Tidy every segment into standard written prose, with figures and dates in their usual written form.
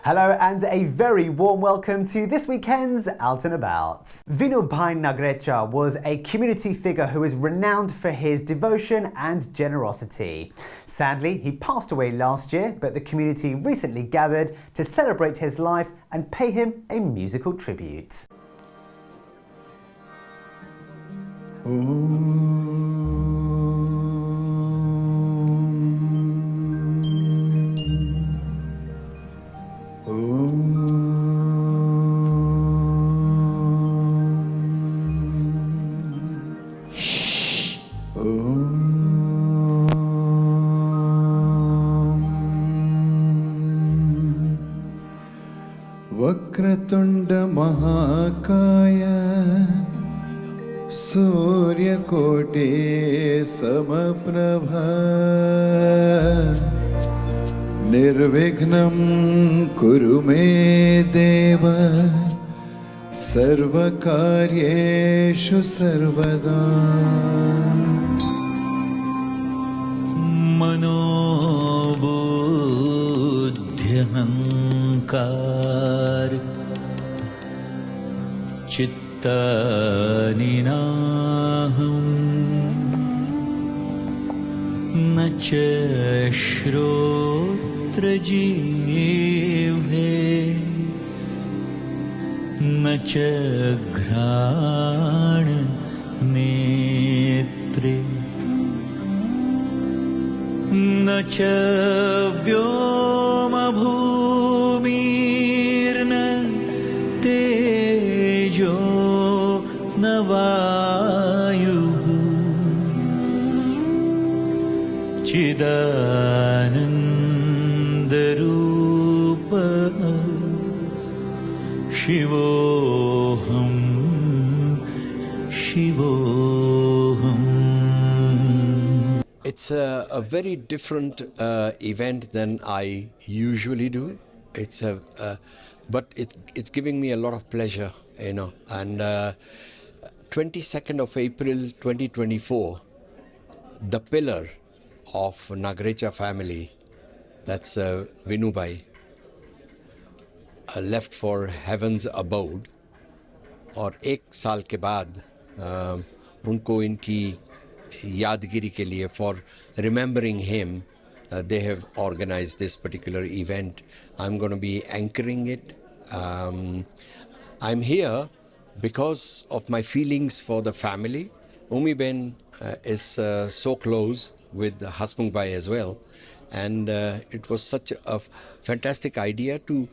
Hello and a very warm welcome to this weekend's Out and About. Vinubhai Nagrecha was a community figure who is renowned for his devotion and generosity. Sadly, he passed away last year, but the community recently gathered to celebrate his life and pay him a musical tribute. Vakratunda महाकाय सूर्यकोटि समप्रभा निर्विघ्नं कुरु मे देव सर्वकार्येषु सर्वदा मनोबुद्ध्यहंकार चित्तनिनाहं न च श्रोत्रजिह्वे न च घ्राणनेत्रे न च व्योमभूमिर्न तेजो न वायुः चिदानन्दरूप शिवोऽहं शिवोऽहम्. It's a very different event than I usually do. But it's giving me a lot of pleasure, you know. And 22nd of April 2024, the pillar of Nagrecha family, that's Vinubhai, left for heaven's abode. और 1 साल के बाद उनको इनकी यादगिरी के लिए, for remembering him, they have organized this particular event. I'm going to be anchoring it. I'm here because of my feelings for the family. Umi Ben is so close with Hasmukh Bhai as well, and it was such a fantastic idea to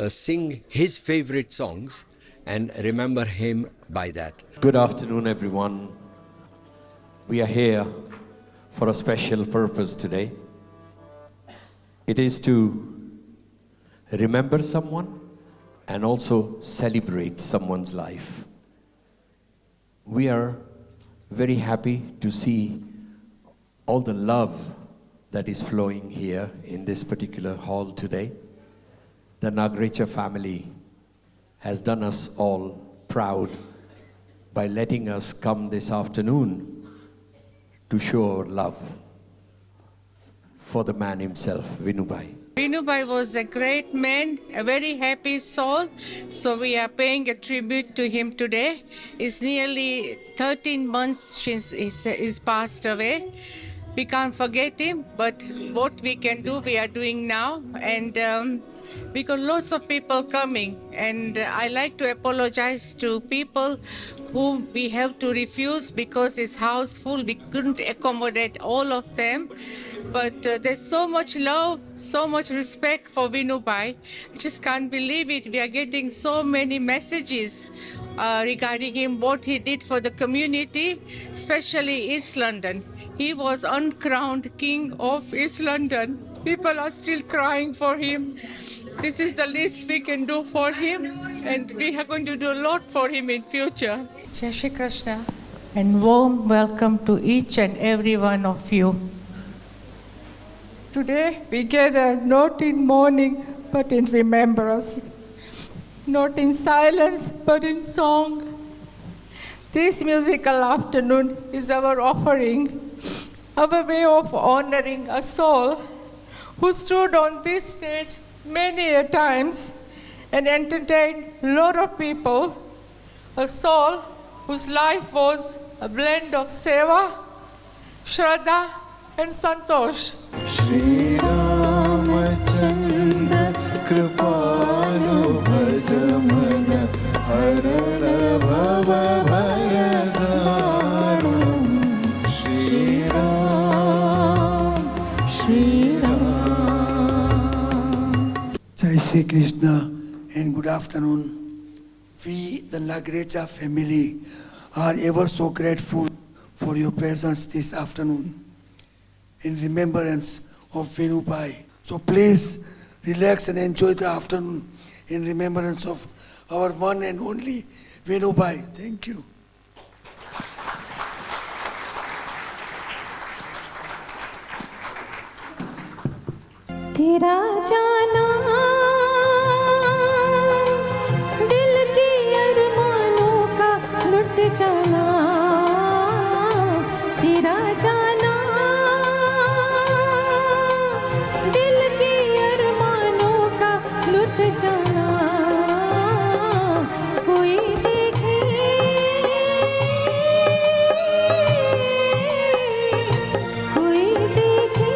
sing his favorite songs and remember him by that. Good afternoon, everyone. We are here for a special purpose today. It is to remember someone and also celebrate someone's life. We are very happy to see all the love that is flowing here in this particular hall today. The Nagrecha family has done us all proud by letting us come this afternoon to show our love for the man himself, Vinubhai. Vinubhai was a great man, a very happy soul, so we are paying a tribute to him today. It's nearly 13 months since he's passed away. We can't forget him, but what we can do, we are doing now. And we got lots of people coming, and I like to apologize to people whom we have to refuse because it's house full. We couldn't accommodate all of them. But there's so much love, so much respect for Vinubhai. I just can't believe it. We are getting so many messages regarding him, what he did for the community, especially East London. He was uncrowned King of East London. People are still crying for him. This is the least we can do for him, and we are going to do a lot for him in future. Jai Shri Krishna, and warm welcome to each and every one of you. Today we gather not in mourning but in remembrance, not in silence but in song. This musical afternoon is our offering, our way of honoring a soul who stood on this stage many a times and entertained a lot of people. A soul whose life was a blend of seva, shraddha and santosh. Shri Ramachandra Kripalu Bhajamana Harana Bhava Bhayadaram. Shri Ram, Shri Ram. Jai Shri Krishna and good afternoon. We, the Nagrecha family, are ever so grateful for your presence this afternoon in remembrance of Venubai. So please relax and enjoy the afternoon in remembrance of our one and only Venubai. Thank you. तेरा जाना दिल के अरमानों का लुट जाना, तेरा जाना दिल के अरमानों का लुट जाना, कोई देखे कोई देखे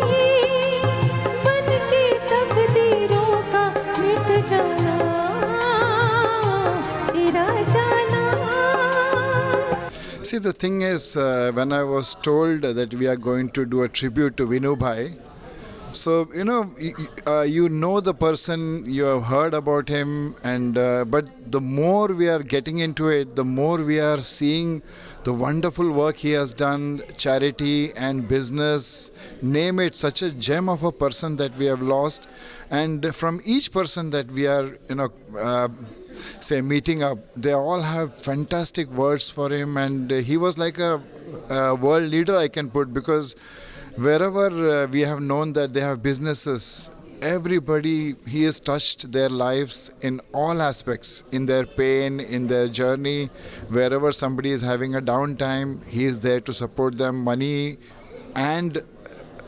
बन के तकदीरों का मिट जाना, तेरा जाना. See, the thing is, when I was told that we are going to do a tribute to Vinubhai, so you know the person, you have heard about him, and but the more we are getting into it, the more we are seeing the wonderful work he has done, charity and business, name it, such a gem of a person that we have lost. And from each person that we are, say meeting up, they all have fantastic words for him, and he was like a world leader, I can put, because wherever we have known that they have businesses, everybody, he has touched their lives in all aspects, in their pain, in their journey. Wherever somebody is having a downtime, he is there to support them, money and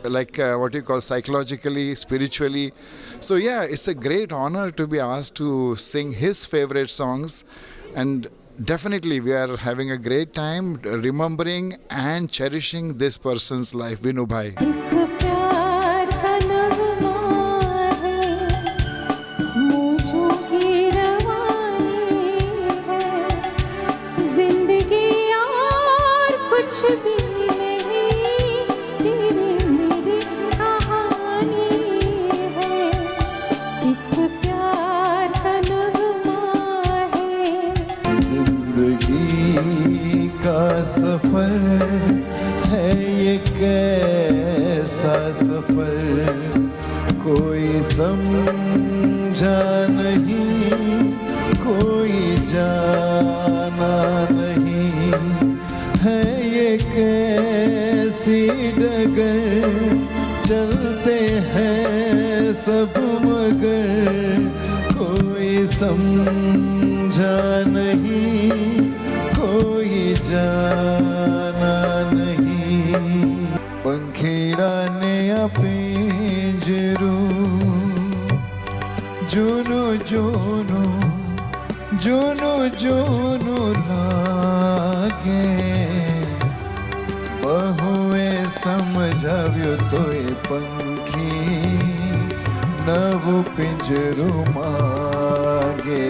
what you call psychologically, spiritually. So yeah, it's a great honor to be asked to sing his favorite songs, and definitely we are having a great time remembering and cherishing this person's life, Vinubhai. सफर है ये कैसा सफर, कोई समझा नहीं, कोई जाना नहीं, है ये कैसी डगर, चलते हैं सब मगर, कोई समझा नहीं, कोई जाना नहीं. पंखीड़ा ने पिंजरू जुनू जुनू जुनू जुनू लागे, बहुए समझाव्यो तो ये पंखी नव पिंजरू मागे.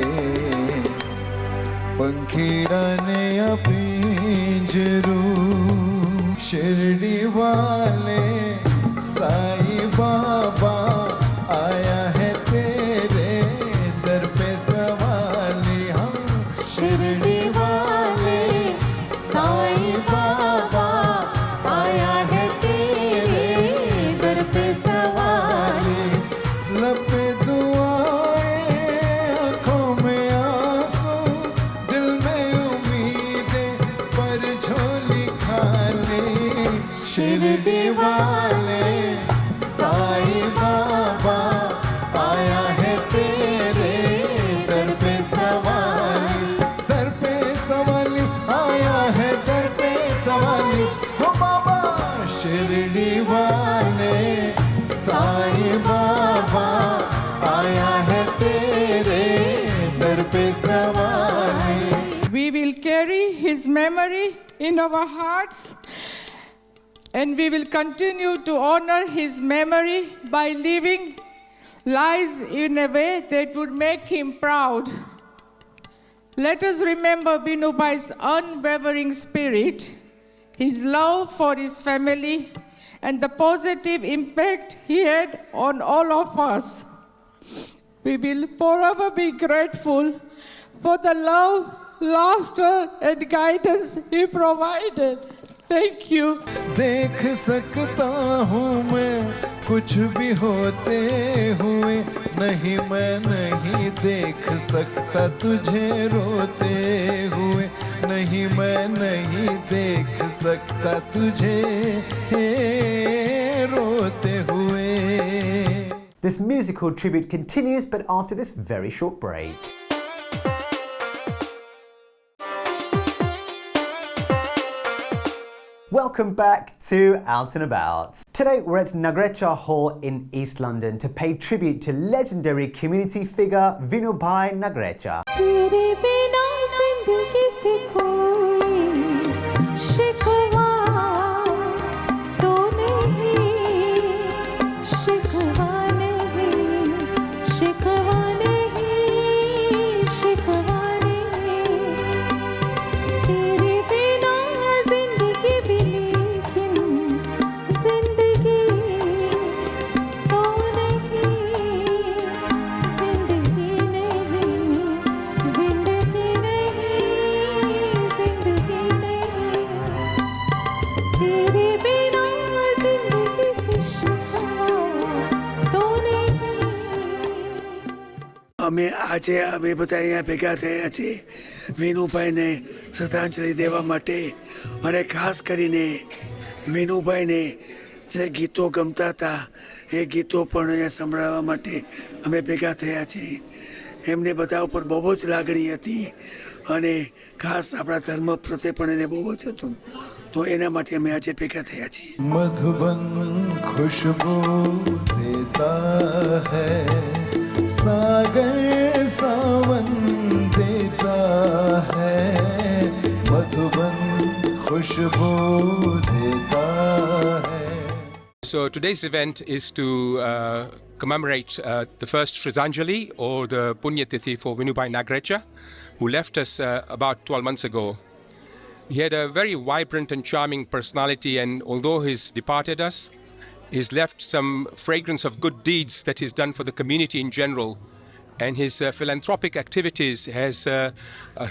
पंखीड़ा ने पिंजरू शिरडी वाले साई बाबा आया है तेरे दर पे सवाली. हम शिरडी वाले साई बाबा आया है तेरे दर पे सवाली. लपे दुआएं आंखों में आंसू, दिल में उम्मीदें पर झोली खाली. शिरडी वाले साई बाबा आया है तेरे दर पे सवाली. दर पे सवाली आया है, दर पे सवाली हो बाबा. शिरडी वाले साई बाबा आया his memory in our hearts, and we will continue to honor his memory by living lives in a way that would make him proud. Let us remember Vinubhai's unwavering spirit, his love for his family, and the positive impact he had on all of us. We will forever be grateful for the love, laughter, and guidance he provided. Thank you. देख सकता हूँ मैं कुछ भी होते हुए, नहीं मैं नहीं देख सकता तुझे रोते हुए, नहीं मैं नहीं देख सकता तुझे रोते हुए. This musical tribute continues, but after this very short break. Welcome back to Out and About. Today we're at Nagrecha Hall in East London to pay tribute to legendary community figure Vinubhai Nagrecha. तेरे बिना जिंदगी से कोई शिकवा तो नहीं, शिकवा नहीं, शिकवा नहीं, शिकवा नहीं. तेरे बिना जिंदगी भी, लेकिन जिंदगी तो नहीं, जिंदगी नहीं, जिंदगी नहीं, जिंदगी नहीं. तेरे बिना जिंदगी से शिकवा तो नहीं. અમે બધા અહીંયા ભેગા થયા છીએ વિનુભાઈને શ્રદ્ધાંજલિ દેવા માટે, અને ખાસ કરીને વિનુભાઈને જે ગીતો ગમતા હતા એ ગીતો પણ અહીંયા સંભળાવવા માટે અમે ભેગા થયા છીએ. એમને બધા ઉપર બહુ જ લાગણી હતી, અને ખાસ આપણા ધર્મ પ્રત્યે પણ એને બહુ જ હતું. તો એના માટે અમે આજે ભેગા થયા છીએ. मधुबन खुशबू देता है, सागर सावन देता है, मधुबन खुशबू देता है. So today's event is to commemorate the first Shraddhanjali, or the Punya Tithi for Vinubhai Nagrecha, who left us about 12 months ago. He had a very vibrant and charming personality, and although he's departed us, he's left some fragrance of good deeds that he's done for the community in general. And his philanthropic activities has a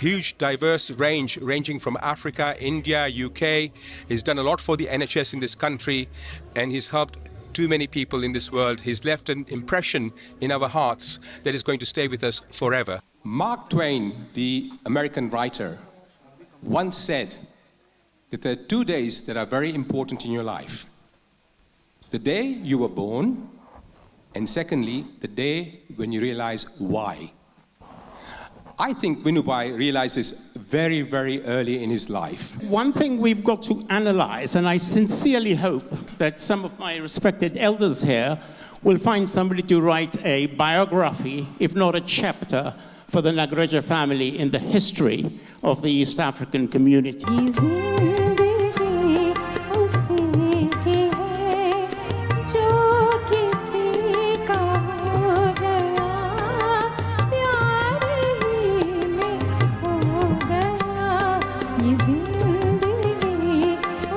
huge diverse range, ranging from Africa, India, UK. He's done a lot for the NHS in this country, and he's helped too many people in this world. He's left an impression in our hearts that is going to stay with us forever. Mark Twain, the American writer, once said that there are 2 days that are very important in your life. The day you were born, and secondly, the day when you realize why. I think Vinubhai realized this very, very early in his life. One thing we've got to analyze, and I sincerely hope that some of my respected elders here will find somebody to write a biography, if not a chapter, for the Nagrecha family in the history of the East African community. ये जिंदगी उसी की है जो किसी का हो गया, प्यार ही में हो गया. ये जिंदगी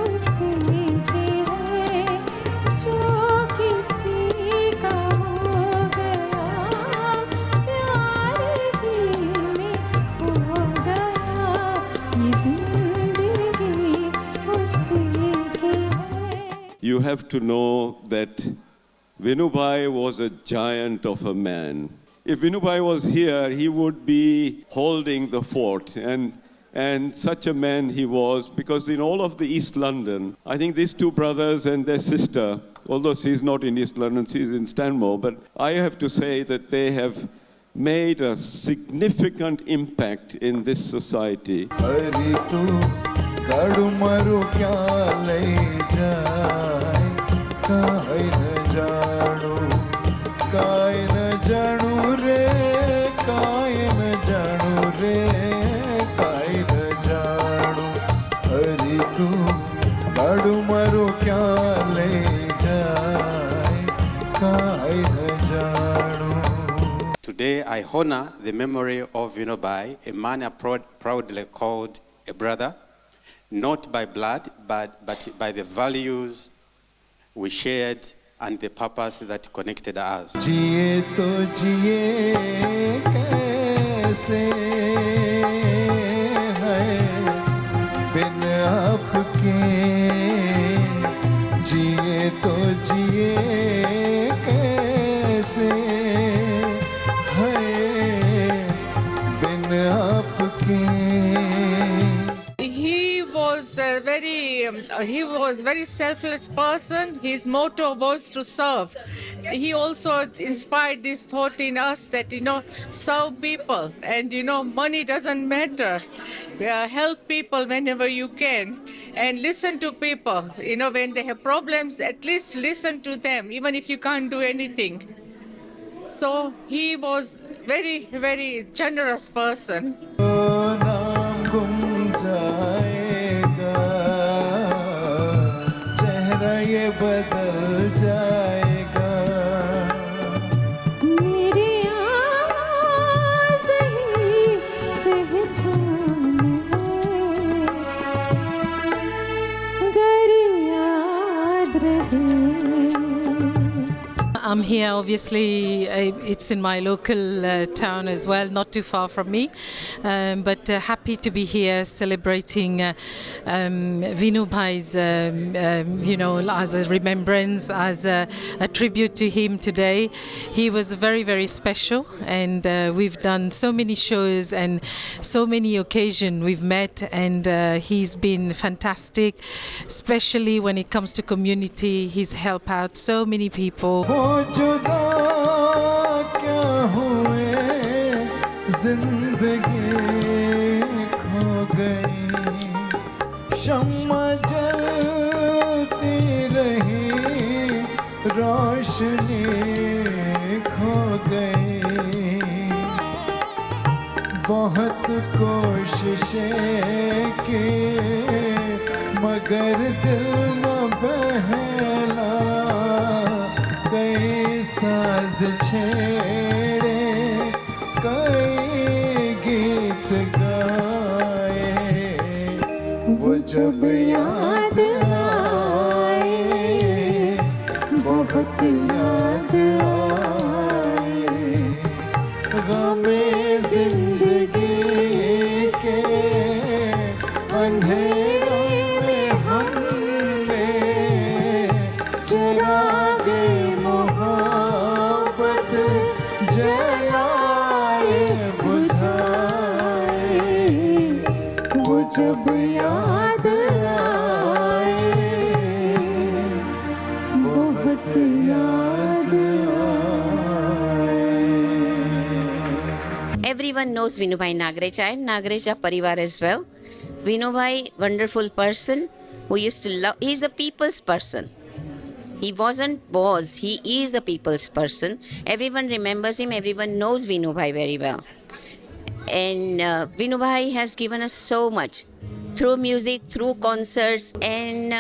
उसी की है जो किसी का हो गया, प्यार ही में हो गया. ये जिंदगी उसी की है. You have to know that Vinubhai was a giant of a man. If Vinubhai was here, he would be holding the fort, and such a man he was, because in all of the East London, I think these two brothers and their sister, although she's not in East London, she's in Stanmore, but I have to say that they have made a significant impact in this society. Hari तू गड़ु मरु क्या ले जाए, काहे न जानो, काहे न जानो रे, काहे न जानो रे, काहे न जानो. I honor the memory of Vinobai, a man I proudly called a brother, not by blood, but by the values we shared and the purpose that connected us. जिए तो जिए कैसे है बिन आपके, जिए तो जिए कैसे है बिन आपके. He was very selfless person. His motto was to serve. He also inspired this thought in us that, serve people, and money doesn't matter. Help people whenever you can, and listen to people. When they have problems, at least listen to them, even if you can't do anything. So he was very, very generous person. ये बदल जाएगा. मेरी आवाज़ ही पहचान है, गर याद रहे. I'm here, obviously, it's in my local town as well, not too far from me, but happy to be here celebrating Vinu Bhai's, as a remembrance, as a tribute to him today. He was very, very special, and we've done so many shows and so many occasions we've met, and he's been fantastic, especially when it comes to community. He's helped out so many people. जुदा क्या हुए, जिंदगी खो गई, शम्मा जलती रही, रोशनी खो गई. बहुत कोशिशें की मगर दिल न बहला, कई साज छेड़े, कई गीत गाए, वो जब याद आए, बहुत याद आए, गमे जिंदगी के अंधेरों में हमने चिरागे जब याद आए, बहुत याद आए. Everyone knows Vinubhai Nagrecha and Nagrecha Parivar as well. Vinubhai, wonderful person who used to love. He's a people's person. He he is a people's person. Everyone remembers him. Everyone knows Vinubhai very well. And Vinubhai has given us so much through music, through concerts, and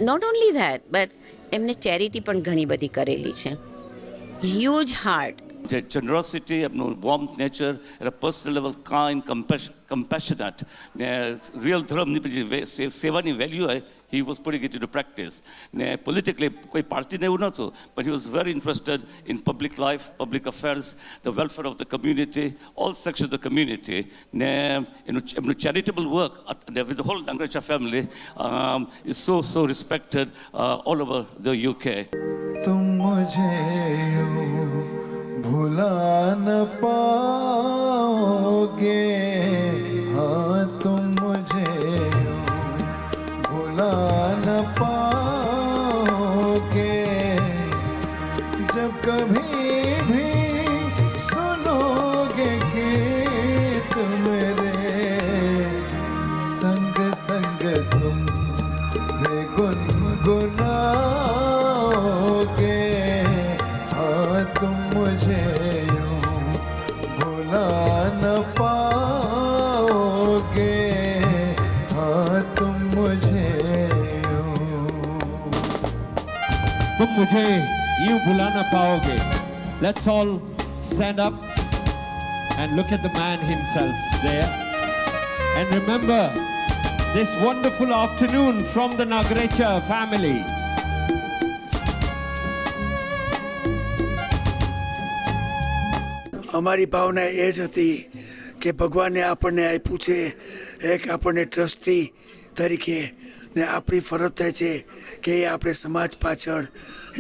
not only that, but એમને charity પણ ઘણી બધી કરેલી છે. Huge heart. Generosity, warmth, nature, at a personal level, kind, compassionate. Real dharm સેવાની value he was putting it into practice. Politically, કોઈ પાર્ટીને એવું નહોતું, but he was very interested in public life, public affairs, the welfare of the community, all sections of the community. Charitable work with the whole Nagrecha family is so respected all over the UK. तुम मुझे भुला न पाओगे, हाँ तुम मुझे भुला न पाओगे, जब कभी भी सुनोगे गीत मेरे, संग संग तुम भी गुनगुनाओगे, हाँ तुम मुझे यूं भुला न पाओगे, हाँ तुम मुझे तुम मुझे यूं भुला न पाओगे. Let's all stand up And look at the man himself there. And remember this wonderful afternoon from the Nagrecha family. અમારી ભાવના એ જ હતી કે ભગવાને આપણને આપ્યું છે એક આપણને ટ્રસ્ટી તરીકે ને આપણી ફરજ થાય છે કે એ આપણે સમાજ પાછળ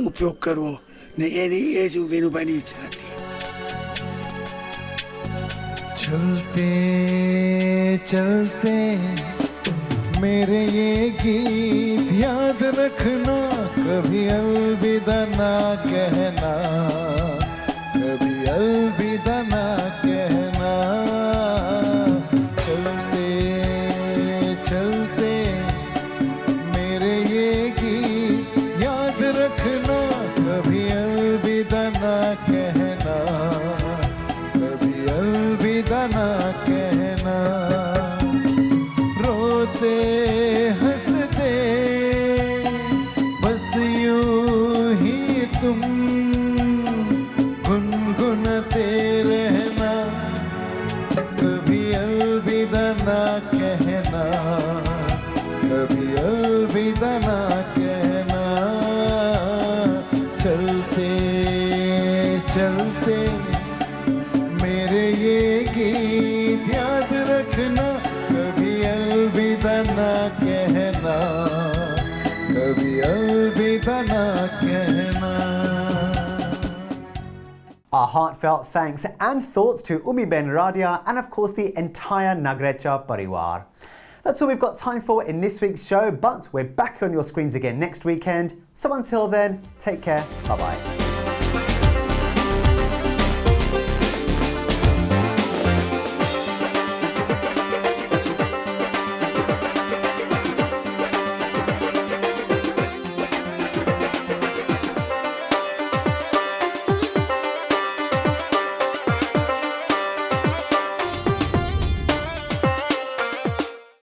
ઉપયોગ કરવો ને એની એ જ વિનુભાઈની ઈચ્છા હતી. चलते चलते मेरे ये गीत याद रखना, कभी अलविदा ना कहना, कभी अलविदा ना कहना. चलते चलते मेरे ये गीत याद रखना, कभी अलविदा ना कहना, कभी अलविदा ना कहना. रोते हंसते बस यूं ही तुम गुनगुनाते रहना, कभी अलविदा ना कहना, कभी अलविदा ना कहना. चलते चलते मेरे ये गीत याद रखना, कभी अलविदा ना कहना, कभी अलविदा ना कहना. Our heartfelt thanks and thoughts to Umiben Radia and of course the entire Nagrecha Parivar. That's all we've got time for in this week's show, but we're back on your screens again next weekend. So until then, take care, bye bye.